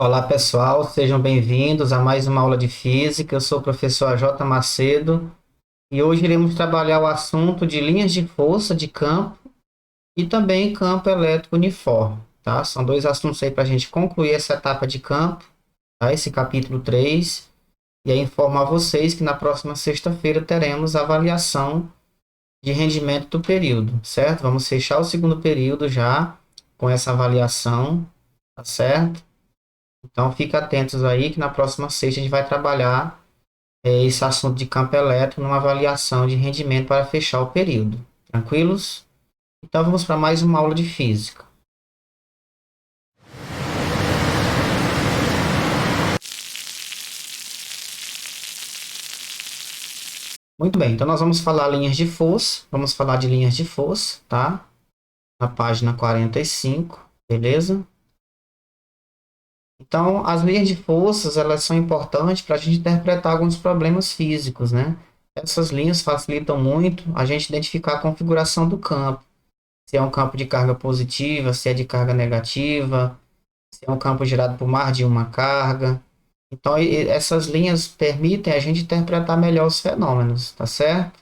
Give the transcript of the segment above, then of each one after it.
Olá pessoal, sejam bem-vindos a mais uma aula de física. Eu sou o professor J. Macedo e hoje iremos trabalhar o assunto de linhas de força de campo e também campo elétrico uniforme, tá? São dois assuntos aí para a gente concluir essa etapa de campo, tá? Esse capítulo 3. E aí informar vocês que na próxima sexta-feira teremos a avaliação de rendimento do período, certo? Vamos fechar o segundo período já com essa avaliação, tá certo? Então, fique atentos aí que na próxima sexta a gente vai trabalhar esse assunto de campo elétrico numa avaliação de rendimento para fechar o período. Tranquilos? Então, vamos para mais uma aula de física. Muito bem, então nós vamos falar linhas de força. Vamos falar de linhas de força, tá? Na página 45, beleza? Então, as linhas de forças, elas são importantes para a gente interpretar alguns problemas físicos, né? Essas linhas facilitam muito a gente identificar a configuração do campo. Se é um campo de carga positiva, se é de carga negativa, se é um campo gerado por mais de uma carga. Então, essas linhas permitem a gente interpretar melhor os fenômenos, tá certo?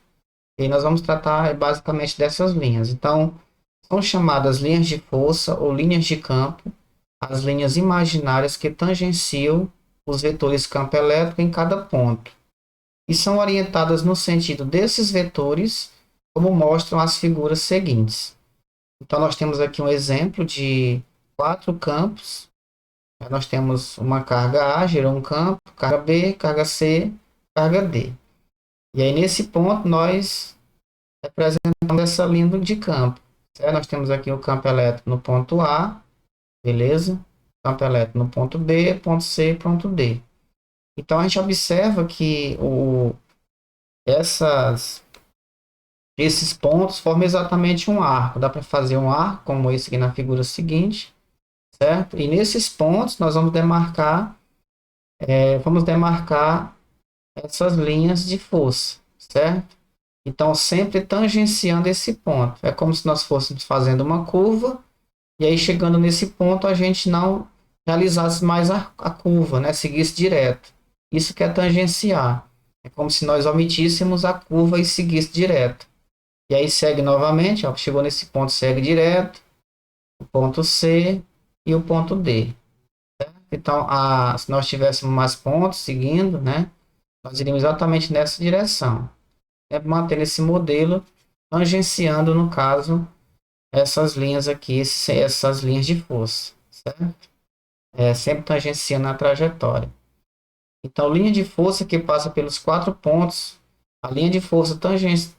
E nós vamos tratar basicamente dessas linhas. Então, são chamadas linhas de força ou linhas de campo, as linhas imaginárias que tangenciam os vetores campo elétrico em cada ponto. E são orientadas no sentido desses vetores, como mostram as figuras seguintes. Então, nós temos aqui um exemplo de quatro campos. Nós temos uma carga A, gerou um campo, carga B, carga C, carga D. E aí, nesse ponto, nós representamos essa linha de campo. Certo? Nós temos aqui o campo elétrico no ponto A, beleza? Campo elétrico no ponto B, ponto C, ponto D. Então, a gente observa que essas, esses pontos formam exatamente um arco. Dá para fazer um arco, como esse aqui na figura seguinte, certo? E nesses pontos nós vamos demarcar essas linhas de força, certo? Então, sempre tangenciando esse ponto. É como se nós fôssemos fazendo uma curva, e aí chegando nesse ponto a gente não realizasse mais a curva, né? Seguisse direto. Isso que é tangenciar. É como se nós omitíssemos a curva e seguisse direto. E aí segue novamente, ó, chegou nesse ponto, segue direto, o ponto C e o ponto D. Então, se nós tivéssemos mais pontos seguindo, né, nós iríamos exatamente nessa direção. Sempre mantendo esse modelo, tangenciando, no caso, essas linhas aqui, essas linhas de força, certo? Sempre tangenciando a trajetória. Então, linha de força que passa pelos quatro pontos, a linha de força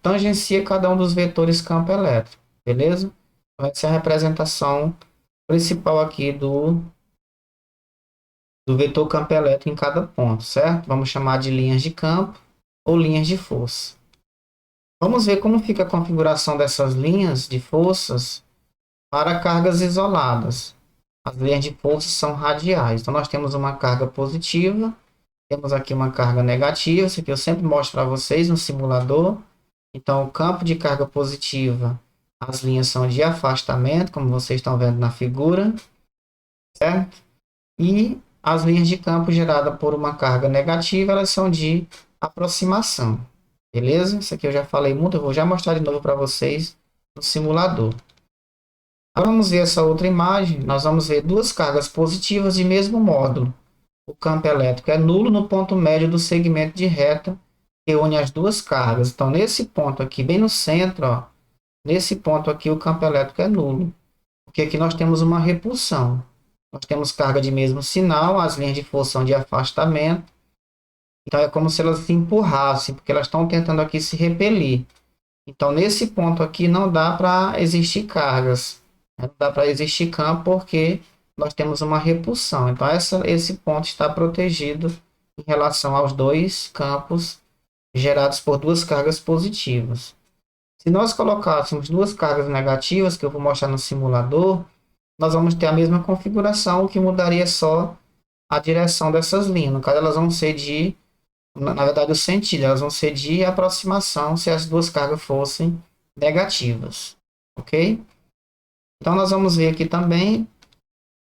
tangencia cada um dos vetores campo elétrico, beleza? Então, essa é a representação principal aqui do vetor campo elétrico em cada ponto, certo? Vamos chamar de linhas de campo ou linhas de força. Vamos ver como fica a configuração dessas linhas de forças para cargas isoladas. As linhas de força são radiais. Então, nós temos uma carga positiva, temos aqui uma carga negativa, isso aqui eu sempre mostro para vocês no simulador. Então, o campo de carga positiva, as linhas são de afastamento, como vocês estão vendo na figura, certo? E as linhas de campo geradas por uma carga negativa, elas são de aproximação. Beleza? Isso aqui eu já falei muito, eu vou já mostrar de novo para vocês no simulador. Agora vamos ver essa outra imagem. Nós vamos ver duas cargas positivas de mesmo módulo. O campo elétrico é nulo no ponto médio do segmento de reta que une as duas cargas. Então, nesse ponto aqui, bem no centro, ó, nesse ponto aqui, o campo elétrico é nulo. Porque aqui nós temos uma repulsão. Nós temos carga de mesmo sinal, as linhas de força são de afastamento. Então, é como se elas se empurrassem, porque elas estão tentando aqui se repelir. Então, nesse ponto aqui, não dá para existir cargas. Não dá para existir campo, porque nós temos uma repulsão. Então, esse ponto está protegido em relação aos dois campos gerados por duas cargas positivas. Se nós colocássemos duas cargas negativas, que eu vou mostrar no simulador, nós vamos ter a mesma configuração, o que mudaria só a direção dessas linhas. No caso, elas vão ser na verdade, o sentido, elas vão ser de aproximação se as duas cargas fossem negativas. Ok? Então, nós vamos ver aqui também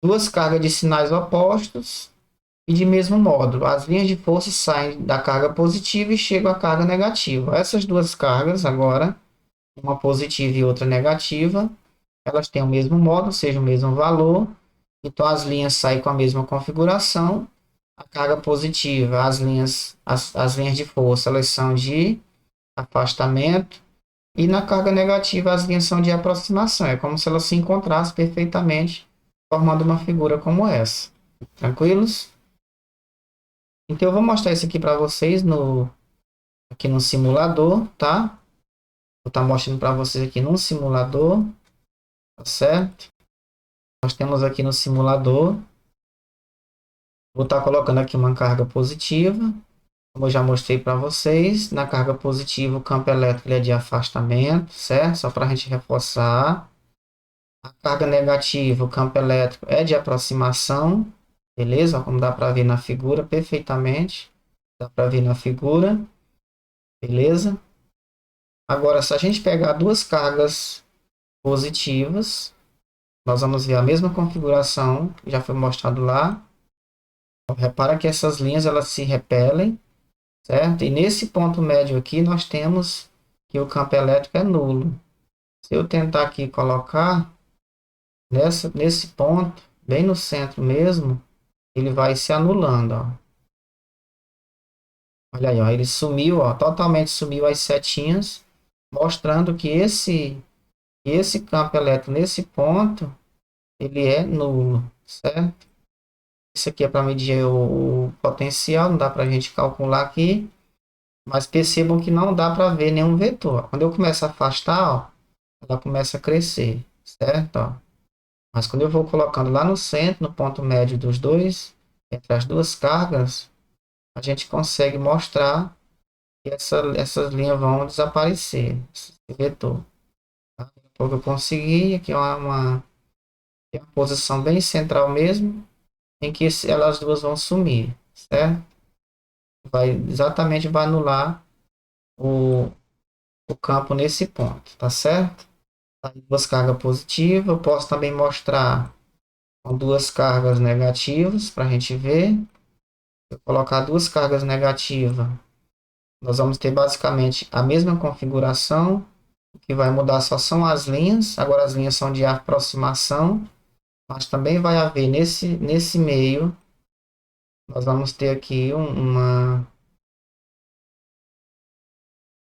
duas cargas de sinais opostos e de mesmo módulo. As linhas de força saem da carga positiva e chegam à carga negativa. Essas duas cargas agora, uma positiva e outra negativa, elas têm o mesmo módulo, seja o mesmo valor. Então as linhas saem com a mesma configuração. A carga positiva, as linhas de força, elas são de afastamento. E na carga negativa, as linhas são de aproximação. É como se elas se encontrassem perfeitamente, formando uma figura como essa. Tranquilos? Então eu vou mostrar isso aqui para vocês aqui no simulador, tá? Vou estar mostrando para vocês aqui no simulador, tá certo? Nós temos aqui no simulador, vou estar colocando aqui uma carga positiva, como eu já mostrei para vocês. Na carga positiva, o campo elétrico é de afastamento, certo? Só para a gente reforçar. A carga negativa, o campo elétrico é de aproximação, beleza? Como dá para ver na figura perfeitamente. Dá para ver na figura, beleza? Agora, se a gente pegar duas cargas positivas, nós vamos ver a mesma configuração, já foi mostrado lá. Repara que essas linhas elas se repelem, certo? E nesse ponto médio aqui nós temos que o campo elétrico é nulo. Se eu tentar aqui colocar nesse ponto, bem no centro mesmo, ele vai se anulando, ó. Olha aí, ó, ele sumiu, ó, totalmente sumiu as setinhas, mostrando que esse campo elétrico nesse ponto, ele é nulo, certo? Isso aqui é para medir o potencial, não dá para a gente calcular aqui, mas percebam que não dá para ver nenhum vetor. Quando eu começo a afastar, ó, ela começa a crescer, certo? Ó. Mas quando eu vou colocando lá no centro, no ponto médio dos dois, entre as duas cargas, a gente consegue mostrar que essas linhas vão desaparecer, esse vetor. Tá? Porque eu consegui, aqui é uma posição bem central mesmo, em que elas duas vão sumir, certo? Exatamente vai anular o campo nesse ponto, tá certo? Duas cargas positivas, eu posso também mostrar com duas cargas negativas para a gente ver. Se eu colocar duas cargas negativas, nós vamos ter basicamente a mesma configuração. O que vai mudar só são as linhas. Agora as linhas são de aproximação, mas também vai haver nesse meio, nós vamos ter aqui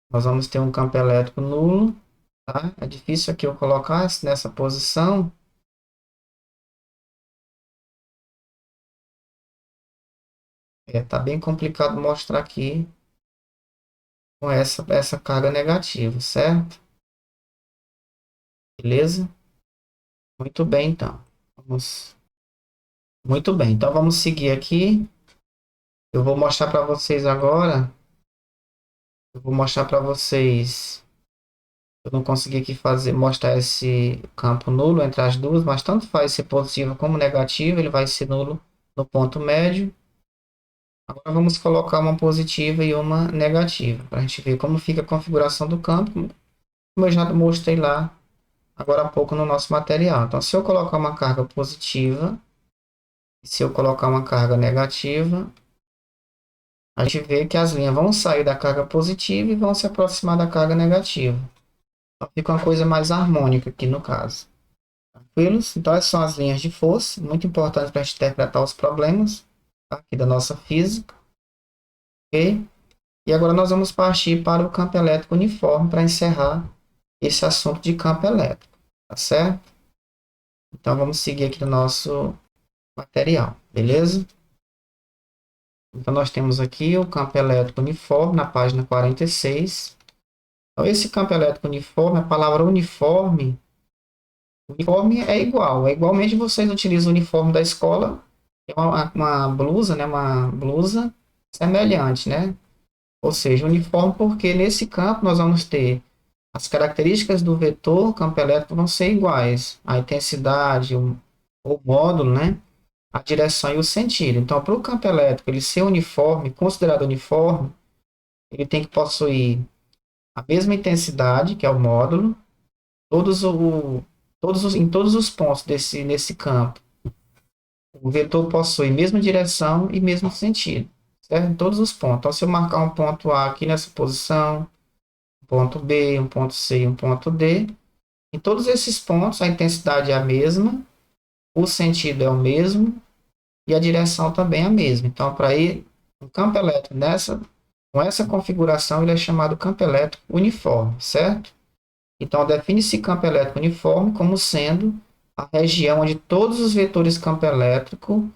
nós vamos ter um campo elétrico nulo, tá? É difícil aqui eu colocar nessa posição. Tá bem complicado mostrar aqui com essa carga negativa, certo? Beleza? Muito bem, então. Muito bem, então vamos seguir aqui. Eu vou mostrar para vocês agora. Eu vou mostrar para vocês. Eu não consegui aqui mostrar esse campo nulo entre as duas, mas tanto faz ser positivo como negativo, ele vai ser nulo no ponto médio. Agora vamos colocar uma positiva e uma negativa, para a gente ver como fica a configuração do campo, como eu já mostrei lá agora há pouco no nosso material. Então, se eu colocar uma carga positiva, e se eu colocar uma carga negativa, a gente vê que as linhas vão sair da carga positiva e vão se aproximar da carga negativa. Então, fica uma coisa mais harmônica aqui no caso. Tranquilos? Então, essas são as linhas de força, muito importantes para a gente interpretar os problemas, tá? Aqui da nossa física. Ok? E agora nós vamos partir para o campo elétrico uniforme para encerrar esse assunto de campo elétrico. Tá certo? Então, vamos seguir aqui no nosso material. Beleza? Então, nós temos aqui o campo elétrico uniforme na página 46. Então, esse campo elétrico uniforme, a palavra uniforme é igual. É igualmente vocês utilizam o uniforme da escola, é uma blusa, né? Uma blusa semelhante, né? Ou seja, uniforme porque nesse campo nós vamos ter as características do vetor campo elétrico vão ser iguais. A intensidade, o módulo, né? A direção e o sentido. Então, para o campo elétrico ele ser uniforme, considerado uniforme, ele tem que possuir a mesma intensidade, que é o módulo, em todos os pontos nesse campo. o vetor possui mesma direção e mesmo sentido, certo? Em todos os pontos. Então, se eu marcar um ponto A aqui nessa posição, um ponto B, um ponto C e um ponto D, em todos esses pontos a intensidade é a mesma, o sentido é o mesmo e a direção também é a mesma. Então, para ir um campo elétrico com essa configuração, ele é chamado campo elétrico uniforme, certo? Então, define-se campo elétrico uniforme como sendo a região onde todos os vetores campo elétrico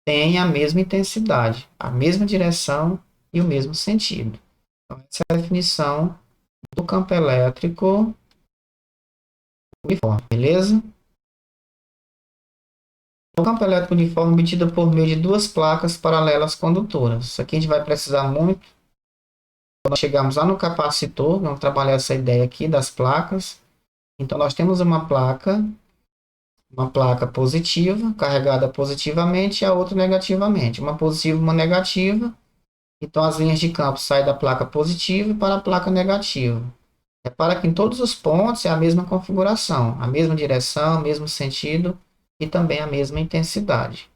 têm a mesma intensidade, a mesma direção e o mesmo sentido. Então, essa é a definição do campo elétrico uniforme, beleza? O campo elétrico uniforme é obtido por meio de duas placas paralelas condutoras. Isso aqui a gente vai precisar muito quando nós chegarmos lá no capacitor. Vamos trabalhar essa ideia aqui das placas. Então, nós temos uma placa positiva, carregada positivamente, e a outra negativamente. Uma positiva e uma negativa. Então, as linhas de campo saem da placa positiva para a placa negativa. Repara que em todos os pontos é a mesma configuração, a mesma direção, mesmo sentido e também a mesma intensidade.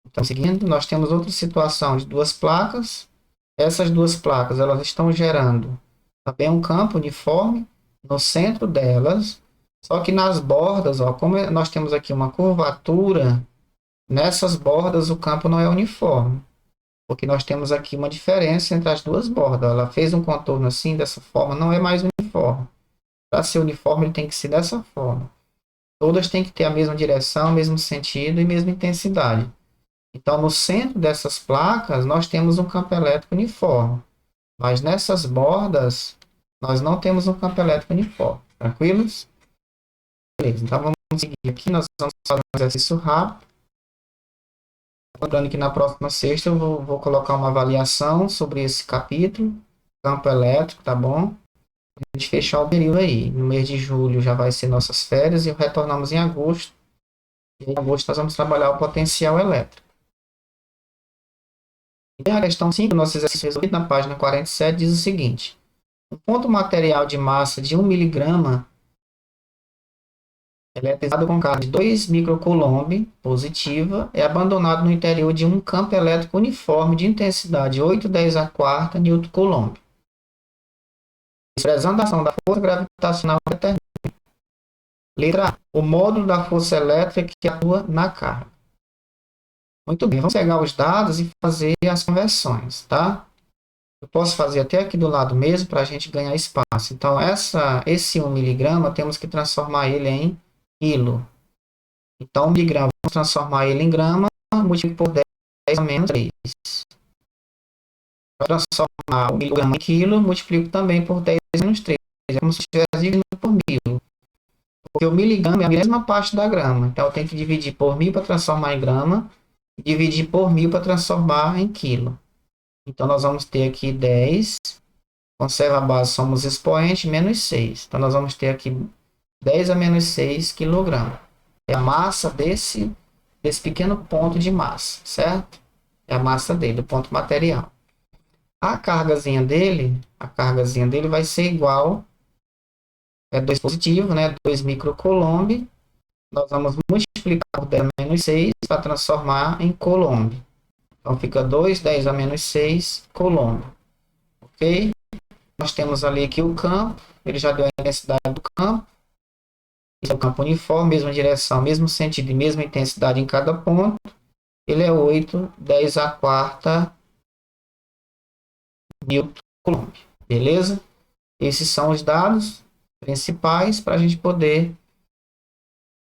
Então, seguindo, nós temos outra situação de duas placas. Essas duas placas elas estão gerando também um campo uniforme no centro delas, só que nas bordas, ó, como nós temos aqui uma curvatura, nessas bordas o campo não é uniforme, porque nós temos aqui uma diferença entre as duas bordas. Ela fez um contorno assim, dessa forma, não é mais uniforme. Para ser uniforme, ele tem que ser dessa forma. Todas têm que ter a mesma direção, mesmo sentido e mesma intensidade. Então, no centro dessas placas, nós temos um campo elétrico uniforme. Mas nessas bordas, nós não temos um campo elétrico uniforme. Tranquilos? Beleza. Então, vamos seguir aqui. Nós vamos fazer um exercício rápido. Lembrando que na próxima sexta eu vou colocar uma avaliação sobre esse capítulo, campo elétrico, tá bom? A gente fechar o período aí. No mês de julho já vai ser nossas férias e retornamos em agosto. E em agosto nós vamos trabalhar o potencial elétrico. E a questão 5, nosso exercício resolvido na página 47, diz o seguinte. Um ponto material de massa de 1 miligrama eletrizado com carga de 2 microcoulomb positiva é abandonado no interior de um campo elétrico uniforme de intensidade 8/10 a quarta newton-coulomb. Expressão da ação da força gravitacional determina. Letra A. O módulo da força elétrica que atua na carga. Muito bem, vamos pegar os dados e fazer as conversões, tá? Eu posso fazer até aqui do lado mesmo para a gente ganhar espaço. Então, esse 1 miligrama temos que transformar ele em quilo. Então, 1 miligrama, vamos transformar ele em grama, multiplico por 10 a menos 3. Para transformar o miligrama em quilo, multiplico também por 10 a menos 3. É como se estivesse dividindo por 1000. Porque o miligrama é a mesma parte da grama. Então, eu tenho que dividir por 1000 para transformar em grama, e dividir por 1000 para transformar em quilo. Então, nós vamos ter aqui 10, conserva a base, somos expoente, menos 6. Então, nós vamos ter aqui 10 a menos 6 kg. É a massa desse pequeno ponto de massa, certo? É a massa dele, o ponto material. A cargazinha dele vai ser igual, é 2 positivo, né? 2 microcoulomb. Nós vamos multiplicar por 10 a menos 6 para transformar em coulomb. Então, fica 2, 10 a menos 6 coulomb. Ok? Nós temos ali aqui o campo, ele já deu a intensidade do campo. Esse é o campo uniforme, mesma direção, mesmo sentido e mesma intensidade em cada ponto. Ele é 8/10 a quarta newton-coulomb. Beleza? Esses são os dados principais para a gente poder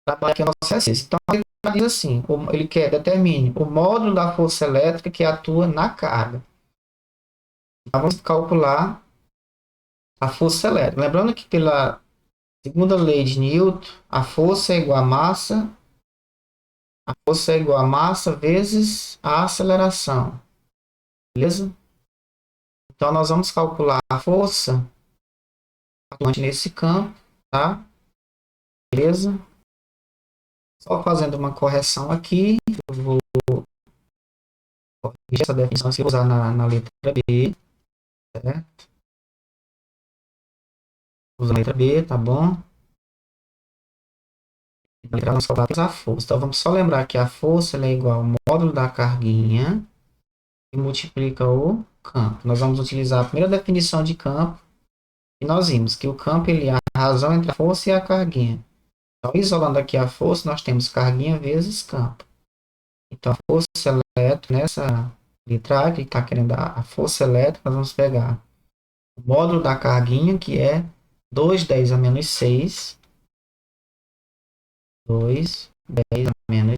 trabalhar aqui o nosso exercício. Então, ele diz assim, ele quer determine o módulo da força elétrica que atua na carga. Então, vamos calcular a força elétrica. Lembrando que pela segunda lei de Newton, a força é igual a massa vezes a aceleração. Beleza? Então, nós vamos calcular a força atuante nesse campo, tá? Beleza? Só fazendo uma correção aqui, eu vou corrigir essa definição que eu vou usar na letra B, certo? Vou usar a letra B, tá bom? Vamos calcular a força. Então, vamos só lembrar que a força ela é igual ao módulo da carguinha e multiplica o campo. Nós vamos utilizar a primeira definição de campo e nós vimos que o campo ele é a razão entre a força e a carguinha. Então, isolando aqui a força, nós temos carguinha vezes campo. Então, a força elétrica, nessa letra A, que está querendo a força elétrica, nós vamos pegar o módulo da carguinha, que é 2 10 a menos 6. 2 10 a menos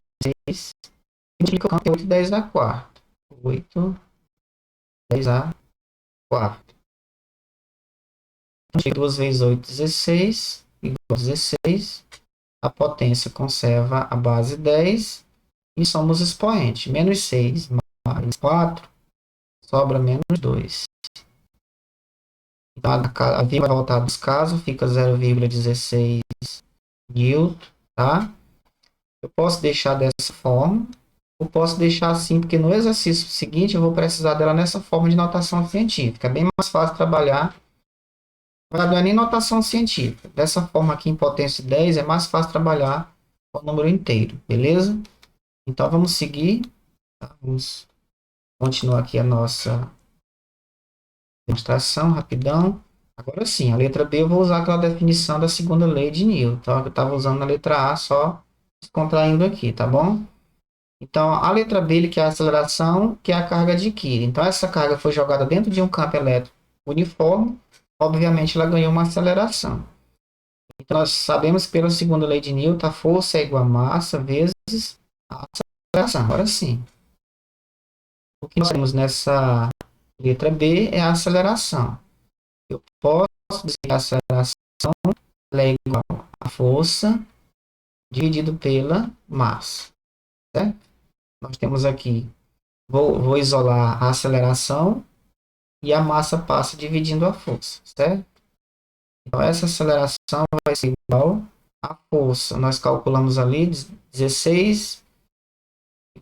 6. Multiplica o campo, 8 10 a quarta. 8 10 a quarta. Então, 2 vezes 8, 16. Igual a 16. A potência conserva a base 10. E somos expoente. Menos 6 mais 4 sobra menos 2. Então, a vírgula vai voltar dos casos, fica 0,16 newton, tá? Eu posso deixar dessa forma, ou posso deixar assim, porque no exercício seguinte eu vou precisar dela nessa forma de notação científica. É bem mais fácil trabalhar. Não é nem notação científica. Dessa forma aqui, em potência 10, é mais fácil trabalhar com o número inteiro, beleza? Então, vamos seguir. Tá? Vamos continuar aqui a nossa demonstração, rapidão. Agora sim, a letra B eu vou usar aquela definição da segunda lei de Newton, tá? Que eu estava usando na letra A, só descontraindo aqui, tá bom? Então, a letra B ele quer a aceleração, que é a carga adquire. Então, essa carga foi jogada dentro de um campo elétrico uniforme, obviamente ela ganhou uma aceleração. Então, nós sabemos que pela segunda lei de Newton, a força é igual a massa vezes a aceleração. Agora sim. O que nós temos nessa letra B é a aceleração. Eu posso dizer que a aceleração é igual a força dividido pela massa. Certo? Nós temos aqui, vou isolar a aceleração e a massa passa dividindo a força. Certo? Então, essa aceleração vai ser igual à força. Nós calculamos ali 16,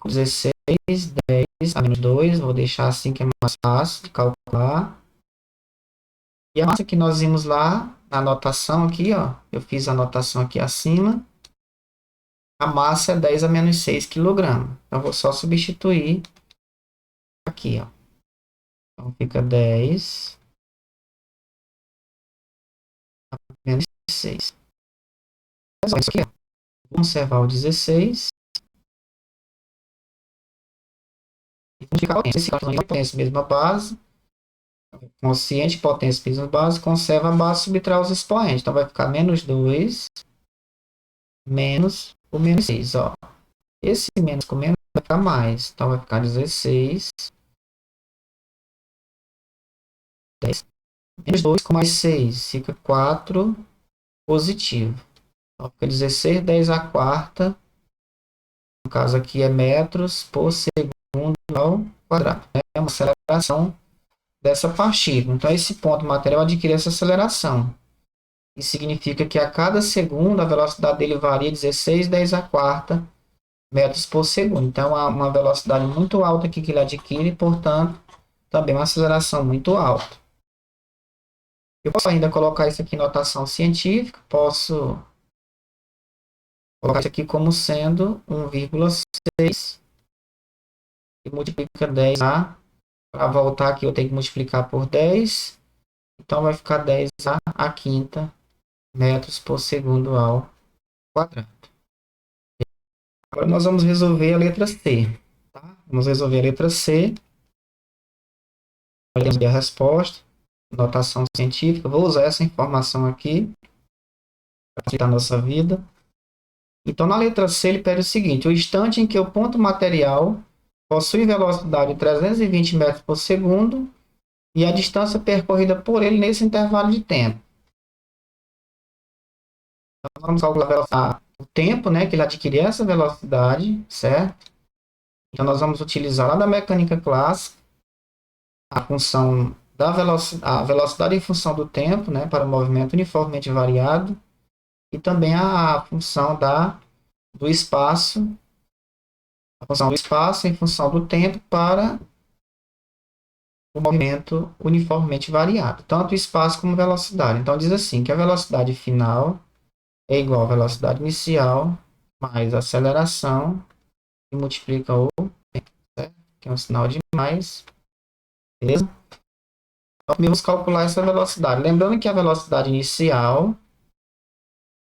16, 10 a menos 2. Vou deixar assim que é mais fácil de calcular. E a massa que nós vimos lá, na anotação aqui, ó, eu fiz a anotação aqui acima, a massa é 10 a menos 6 kg. Então, vou só substituir aqui, ó. Então, fica 10 a menos 6. Isso aqui, ó. Vou conservar o 16. E vou ficar esse potência, mesma base. Consciente, potência, mesma base. Conserva a base, subtrai os expoentes. Então, vai ficar menos 2 menos o menos 6, ó. Esse menos com menos vai ficar mais. Então, vai ficar 16. 10. Menos 2 com mais 6. Fica 4 positivo. Então, fica 16, 10 a quarta. No caso aqui é metros por segundo ao quadrado. É uma aceleração dessa partícula. Então, esse ponto material adquire essa aceleração. Isso significa que a cada segundo a velocidade dele varia 16, 10 a quarta metros por segundo. Então, há uma velocidade muito alta aqui que ele adquire, portanto, também uma aceleração muito alta. Eu posso ainda colocar isso aqui em notação científica, posso colocar isso aqui como sendo 1,6 e multiplica 10 a, para voltar aqui eu tenho que multiplicar por 10, então vai ficar 10 a quinta metros por segundo ao quadrado. Agora nós vamos resolver a letra C. Tá? Vamos resolver a letra C. Olhamos a resposta, notação científica. Vou usar essa informação aqui para facilitar a nossa vida. Então, na letra C, ele pede o seguinte: o instante em que o ponto material possui velocidade de 320 metros por segundo e a distância percorrida por ele nesse intervalo de tempo. Então, vamos calcular o tempo, né, que ele adquiriu essa velocidade, certo? Então, nós vamos utilizar lá da mecânica clássica a função da a velocidade em função do tempo, né, para o movimento uniformemente variado, e também a função do espaço, a função do espaço em função do tempo para o movimento uniformemente variado, tanto espaço como velocidade. Então, diz assim, que a velocidade final é igual à velocidade inicial mais aceleração, que multiplica o tempo, certo? Que é um sinal de mais, beleza? Então, vamos calcular essa velocidade. Lembrando que a velocidade inicial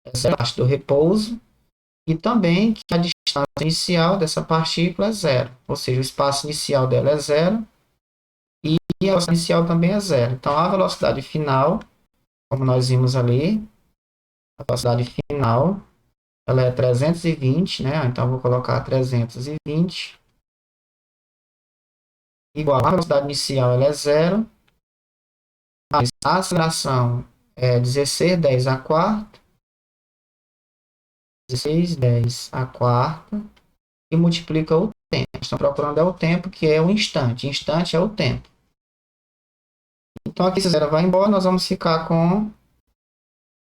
é a do repouso e também que a distância inicial dessa partícula é zero. Ou seja, o espaço inicial dela é zero e a velocidade inicial também é zero. Então, a velocidade final, como nós vimos ali, a velocidade final, ela é 320, né? Então, eu vou colocar 320 igual a velocidade inicial, ela é zero, mas a aceleração é 16 10 a quarta, 16 10 a quarta, e multiplica o tempo. Estão procurando é o tempo, que é o instante. Instante é o tempo. Então, aqui esse zero vai embora, nós vamos ficar com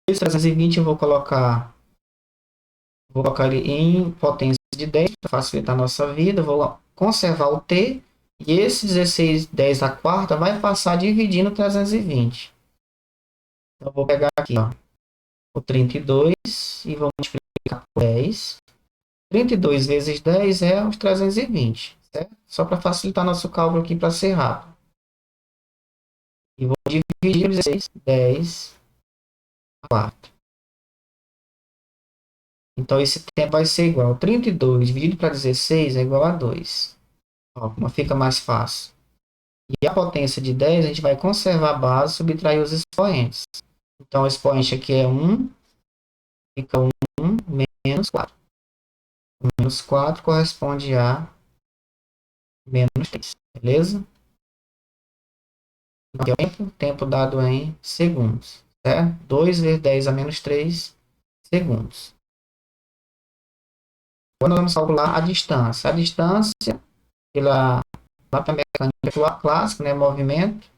320, eu vou colocar ele em potência de 10 para facilitar a nossa vida. Vou conservar o t, e esse 16 10 a quarta vai passar dividindo 320. Então, eu vou pegar aqui, ó, o 32 e vou multiplicar por 10. 32 vezes 10 é os 320, certo? Só para facilitar nosso cálculo aqui para ser rápido. E vou dividir 16, 10 a quarta. Então, esse tempo vai ser igual a 32 dividido para 16 é igual a 2. Ó, como fica mais fácil. E a potência de 10, a gente vai conservar a base e subtrair os expoentes. Então, o expoente aqui é 1, fica 1 menos 4. Menos 4 corresponde a menos 3, beleza? Então, tempo dado em segundos, certo? 2 vezes 10 a menos 3 segundos. Agora, nós vamos calcular a distância. A distância, lá para a mecânica clássica, né, movimento,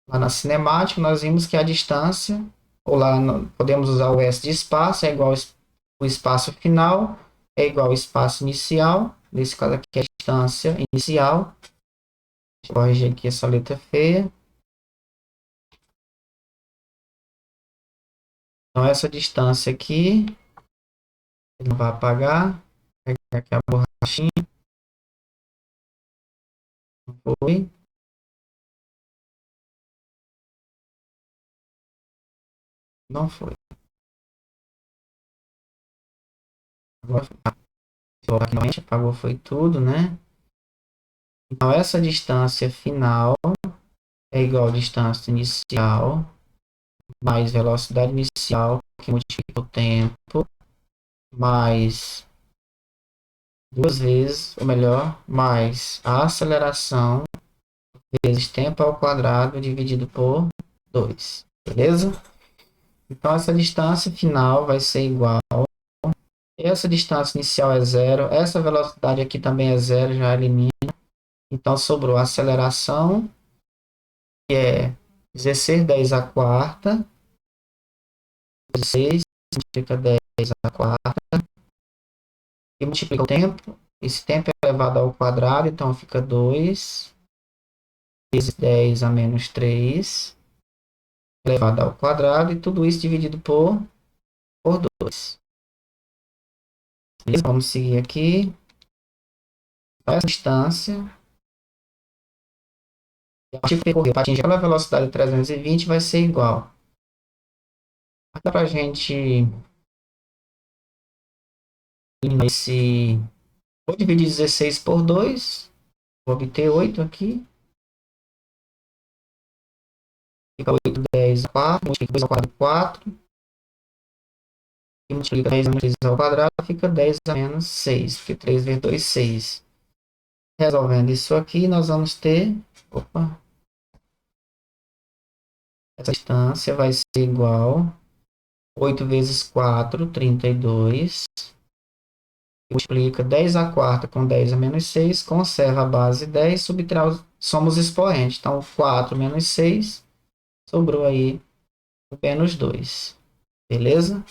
lá na cinemática, nós vimos que a distância, ou lá podemos usar o S de espaço, é igual o espaço final, é igual ao espaço inicial. Nesse caso aqui é a distância inicial. Deixa eu corrigir aqui essa letra feia. Então, essa distância aqui, ele não vai apagar. Vou pegar aqui a borrachinha. Foi. Não foi. Agora aqui realmente apagou, foi tudo, né? Então, essa distância final é igual à distância inicial mais velocidade inicial, que multiplica o tempo, mais duas vezes, ou melhor, mais a aceleração vezes tempo ao quadrado dividido por 2. Beleza? Então, essa distância final vai ser igual. Essa distância inicial é zero. Essa velocidade aqui também é zero, já elimina. Então, sobrou a aceleração, que é 16 10 a quarta. 16 multiplica 10 a quarta. E multiplica o tempo. Esse tempo é elevado ao quadrado, então fica 2 vezes 10 a menos 3 elevado ao quadrado, e tudo isso dividido por 2. Beleza? Vamos seguir aqui. Essa distância, a partir percorrer para atingir a velocidade de 320 vai ser igual. Dá para a gente eliminar esse. Vou dividir 16 por 2. Vou obter 8 aqui. Fica 8, 10 a 4. Multiplica 2 ao quadrado, 4. E multiplica 10 a menos 3 ao quadrado, fica 10 a menos 6. Porque 3 vezes 2, 6. Resolvendo isso aqui, nós vamos ter. Opa! Essa distância vai ser igual a 8 vezes 4, 32. Multiplica 10 a quarta com 10 a menos 6. Conserva a base 10. Subtrai, somos expoentes. Então, 4 menos 6. Sobrou aí o menos 2. Beleza?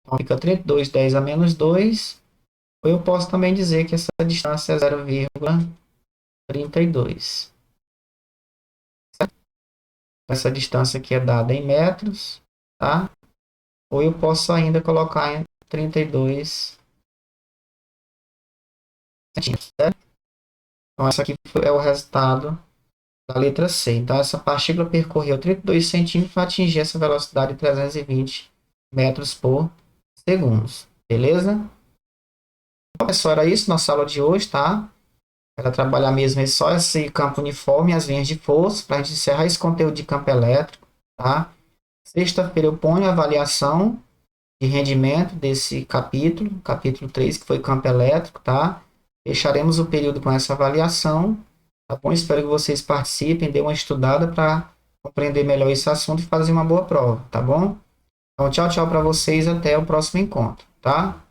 Então, fica 32, 10 a menos 2. Ou eu posso também dizer que essa distância é 0,32. Essa distância aqui é dada em metros, tá? Ou eu posso ainda colocar em 32 centímetros, certo? Então, essa aqui é o resultado da letra C. Então, essa partícula percorreu 32 centímetros para atingir essa velocidade de 320 metros por segundo. Beleza? Então, pessoal, era isso nossa aula de hoje, tá? Era trabalhar mesmo só esse campo uniforme, as linhas de força, para a gente encerrar esse conteúdo de campo elétrico, tá? Sexta-feira eu ponho a avaliação de rendimento desse capítulo, capítulo 3, que foi campo elétrico, tá? Fecharemos o período com essa avaliação, tá bom? Espero que vocês participem, dêem uma estudada para compreender melhor esse assunto e fazer uma boa prova, tá bom? Então, tchau, tchau para vocês, até o próximo encontro, tá?